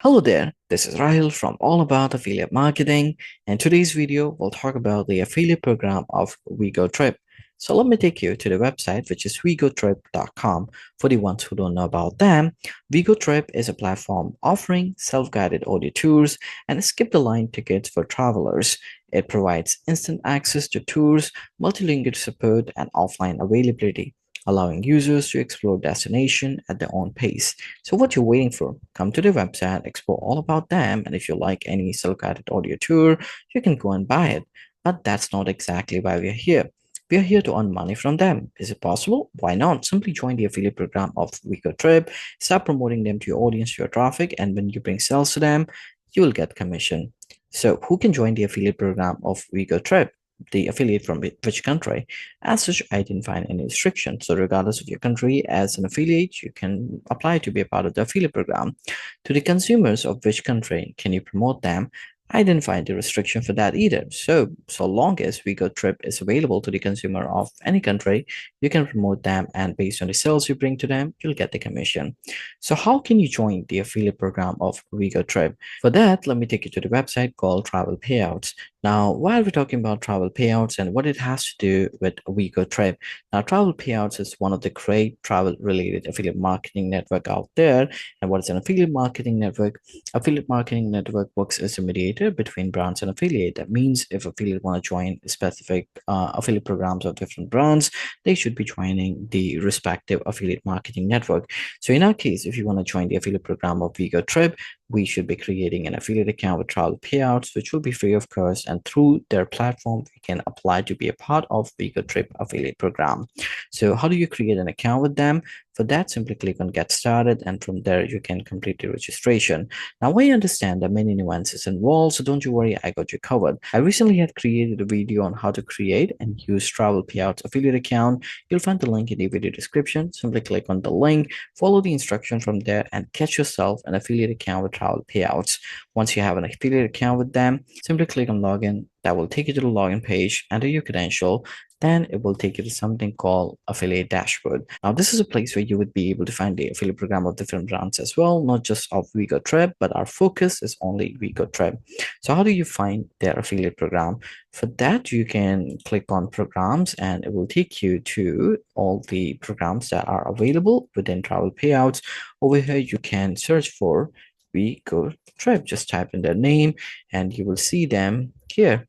Hello there, this is Rahil from All About Affiliate Marketing, and today's video we'll talk about the affiliate program of WeGoTrip. So let me take you to the website, which is wegotrip.com. For the ones who don't know about them, WeGoTrip is a platform offering self-guided audio tours and skip-the-line tickets for travelers. It provides instant access to tours, multilingual support, and offline availability, allowing users to explore destination at their own pace. So what you're waiting for? Come to the website, explore all about them, and if you like any self-guided audio tour, you can go and buy it. But that's not exactly why we're here. We're here to earn money from them. Is it possible? Why not? Simply join the affiliate program of WeGoTrip, start promoting them to your audience, to your traffic, and when you bring sales to them, you will get commission. So who can join the affiliate program of WeGoTrip? The affiliate from which country? As such, I didn't find any restriction. So regardless of your country, as an affiliate, you can apply to be a part of the affiliate program. To the consumers of which country can you promote them? I didn't find a restriction for that either. So long as WeGoTrip is available to the consumer of any country, you can promote them, and based on the sales you bring to them, you'll get the commission. So how can you join the affiliate program of WeGoTrip? For that, let me take you to the website called Travel Payouts. Now, why are we talking about travel payouts and what it has to do with WeGoTrip? Now, travel payouts is one of the great travel-related affiliate marketing network out there. And what is an affiliate marketing network? Affiliate marketing network works as a mediator between brands and affiliate. That means if affiliate want to join specific affiliate programs of different brands, they should be joining the respective affiliate marketing network. So in our case, if you want to join the affiliate program of WeGoTrip, we should be creating an affiliate account with travel payouts, which will be free of cost. And through their platform, we can apply to be a part of WeGoTrip affiliate program. So how do you create an account with them? For that, simply click on Get Started, and from there, you can complete the registration. Now, I understand there are many nuances involved, so don't you worry, I got you covered. I recently had created a video on how to create and use travel payouts affiliate account. You'll find the link in the video description. Simply click on the link, follow the instructions from there, and get yourself an affiliate account with travel payouts. Once you have an affiliate account with them, simply click on login. That will take you to the login page, enter your credential, then it will take you to something called affiliate dashboard. Now, this is a place where you would be able to find the affiliate program of different brands as well, not just of WeGoTrip, but our focus is only WeGoTrip. So how do you find their affiliate program? For that, you can click on programs and it will take you to all the programs that are available within travel payouts. Over here, you can search for WeGoTrip. Just type in their name and you will see them here.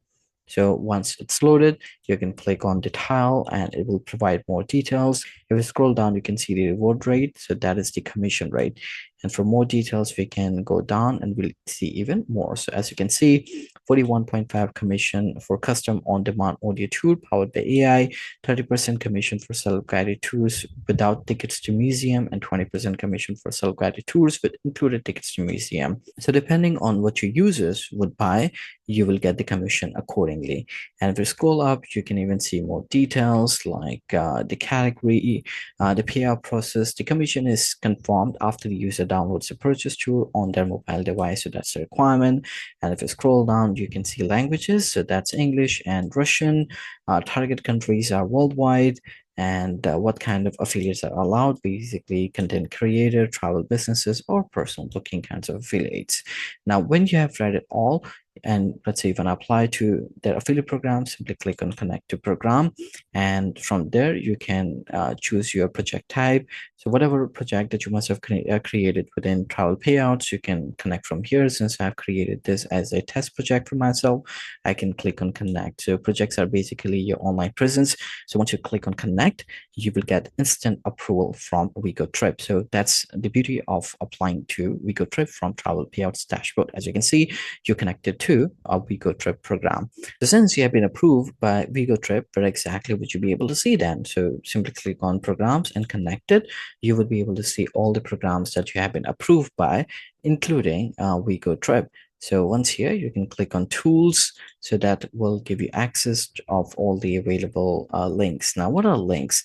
So once it's loaded, you can click on the tile and it will provide more details. If you scroll down, you can see the reward rate. So that is the commission rate. And for more details, we can go down and we'll see even more. So as you can see, 41.5 commission for custom on-demand audio tour powered by AI, 30% commission for self-guided tours without tickets to museum, and 20% commission for self-guided tours with included tickets to museum. So depending on what your users would buy, you will get the commission accordingly. And if you scroll up, you can even see more details like the category, the payout process. The commission is confirmed after the user downloads the purchase tool on their mobile device. So that's the requirement. And if you scroll down, you can see languages. So that's English and Russian. Target countries are worldwide. And what kind of affiliates are allowed? Basically, content creator, travel businesses, or personal booking kinds of affiliates. Now, when you have read it all, and let's say you want to apply to their affiliate program, simply click on connect to program, and from there you can choose your project type. So whatever project that you must have created within travel payouts, you can connect from here. Since I've created this as a test project for myself, I can click on connect. So projects are basically your online presence. So once you click on connect, you will get instant approval from WeGoTrip. So that's the beauty of applying to WeGoTrip from travel payouts dashboard. As you can see, you're connected to a WeGoTrip program. So since you have been approved by WeGoTrip, where exactly would you be able to see then? So simply click on programs and connected. You would be able to see all the programs that you have been approved by, including WeGoTrip. So once here, you can click on tools. So that will give you access of all the available links. Now, what are links?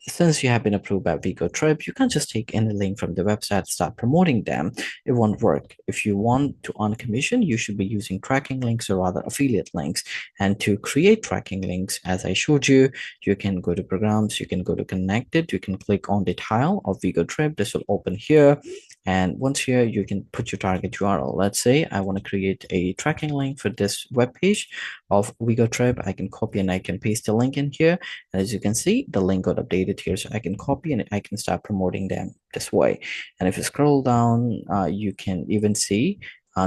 Since you have been approved by WeGoTrip, you can't just take any link from the website, start promoting them. It won't work. If you want to earn commission, you should be using tracking links or rather affiliate links. And to create tracking links, as I showed you, you can go to programs, you can go to connected, you can click on the tile of WeGoTrip. This will open here. And once here, you can put your target URL. Let's say I want to create a tracking link for this web page of WeGoTrip. I can copy and I can paste the link in here. And as you can see, the link got updated here. So I can copy and I can start promoting them this way. And if you scroll down, you can even see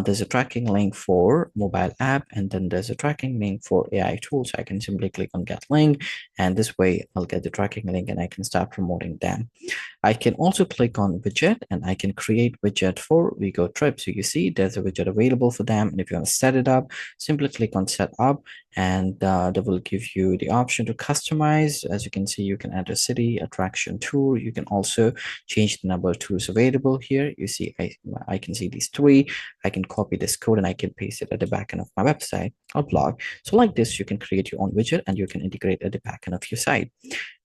there's a tracking link for mobile app, and then there's a tracking link for AI tools. I can simply click on get link, and this way I'll get the tracking link and I can start promoting them. I can also click on widget and I can create widget for WeGoTrip. So you see there's a widget available for them. And if you want to set it up, simply click on set up, and that will give you the option to customize. As you can see, you can add a city, attraction, tour. You can also change the number of tours available here. You see, I can see these three. I can copy this code and I can paste it at the back end of my website or blog. So like this, you can create your own widget and you can integrate at the back end of your site.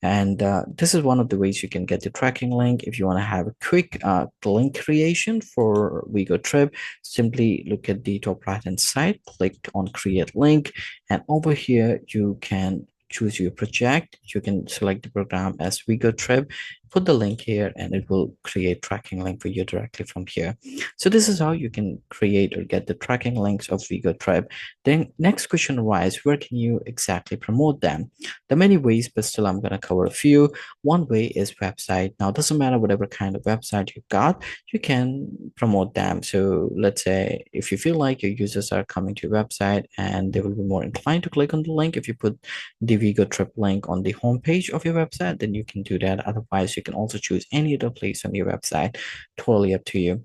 And this is one of the ways you can get the tracking link. If you want to have a quick link creation for WeGoTrip, simply look at the top right hand side, click on create link, and over here you can choose your project. You can select the program as WeGoTrip, put the link here, and it will create tracking link for you directly from here. So this is how you can create or get the tracking links of WeGoTrip. Then next question arises, where can you exactly promote them? There are many ways, but still I'm going to cover a few. One way is website. Now, it doesn't matter whatever kind of website you've got, you can promote them. So let's say if you feel like your users are coming to your website and they will be more inclined to click on the link, if you put the WeGoTrip link on the homepage of your website, then you can do that. Otherwise, you can also choose any other place on your website. Totally up to you.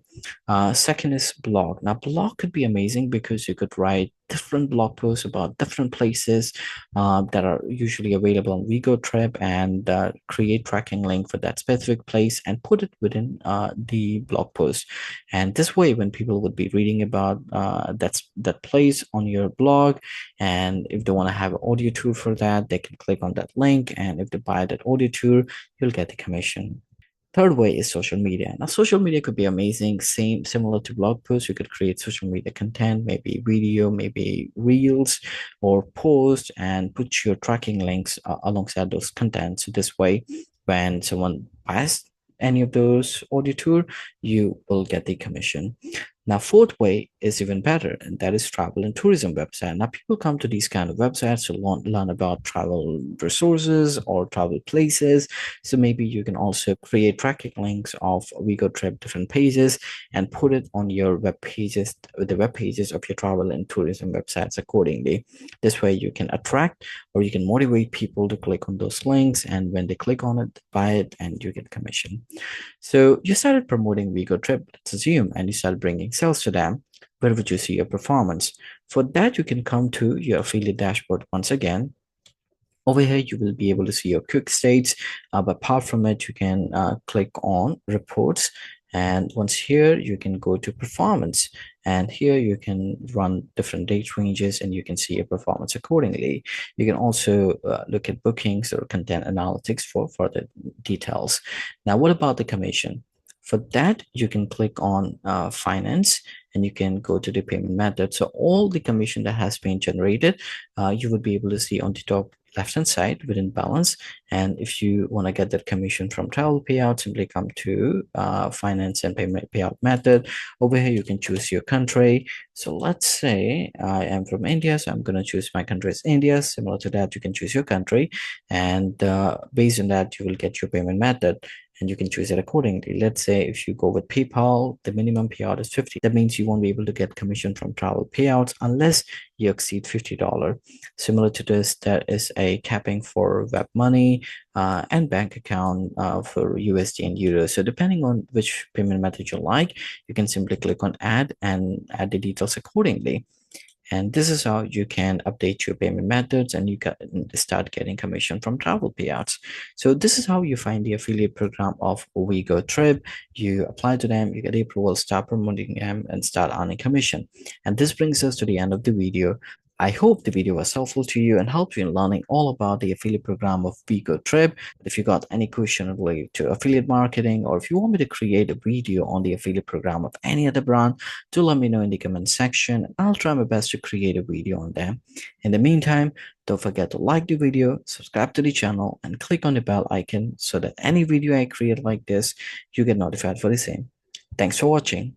Second is blog. Now, blog could be amazing because you could write different blog posts about different places that are usually available on WeGoTrip, and create tracking link for that specific place and put it within the blog post. And this way, when people would be reading about that place on your blog, and if they want to have an audio tour for that, they can click on that link, and if they buy that audio tour, you'll get the commission. Third way is social media. Now, social media could be amazing, similar to blog posts. You could create social media content, maybe video, maybe reels or posts, and put your tracking links alongside those contents. So this way, when someone buys any of those audio tour, you will get the commission. Now, fourth way is even better, and that is travel and tourism website. Now, people come to these kind of websites to learn about travel resources or travel places. So maybe you can also create tracking links of WeGoTrip different pages and put it on your web pages, the web pages of your travel and tourism websites accordingly. This way you can attract or you can motivate people to click on those links, and when they click on it, buy it, and you get commission. So you started promoting WeGoTrip, let's assume, and you started bringing sales to them. Where would you see your performance? For that, you can come to your affiliate dashboard once again. Over here, you will be able to see your quick states, but apart from it, you can click on reports. And once here, you can go to performance. And here you can run different date ranges and you can see your performance accordingly. You can also look at bookings or content analytics for further details. Now, what about the commission? For that, you can click on finance and you can go to the payment method. So all the commission that has been generated, you would be able to see on the top left hand side within balance. And if you want to get that commission from travel payout, simply come to finance and payment payout method. Over here you can choose your country. So let's say I am from India, so I'm going to choose my country as India. Similar to that, you can choose your country, and based on that you will get your payment method and you can choose it accordingly. Let's say if you go with PayPal, the minimum payout is 50. That means you won't be able to get commission from travel payouts unless you exceed $50. Similar to this, there is a capping for web money and bank account for USD and euros. So depending on which payment method you like, you can simply click on add and add the details accordingly. And this is how you can update your payment methods and you can start getting commission from travel payouts. So this is how you find the affiliate program of WeGoTrip. You apply to them, you get approval, start promoting them, and start earning commission. And this brings us to the end of the video. I hope the video was helpful to you and helped you in learning all about the affiliate program of WeGoTrip. If you got any question related to affiliate marketing, or if you want me to create a video on the affiliate program of any other brand, do let me know in the comment section. I'll try my best to create a video on them. In the meantime, don't forget to like the video, subscribe to the channel, and click on the bell icon so that any video I create like this, you get notified for the same. Thanks for watching.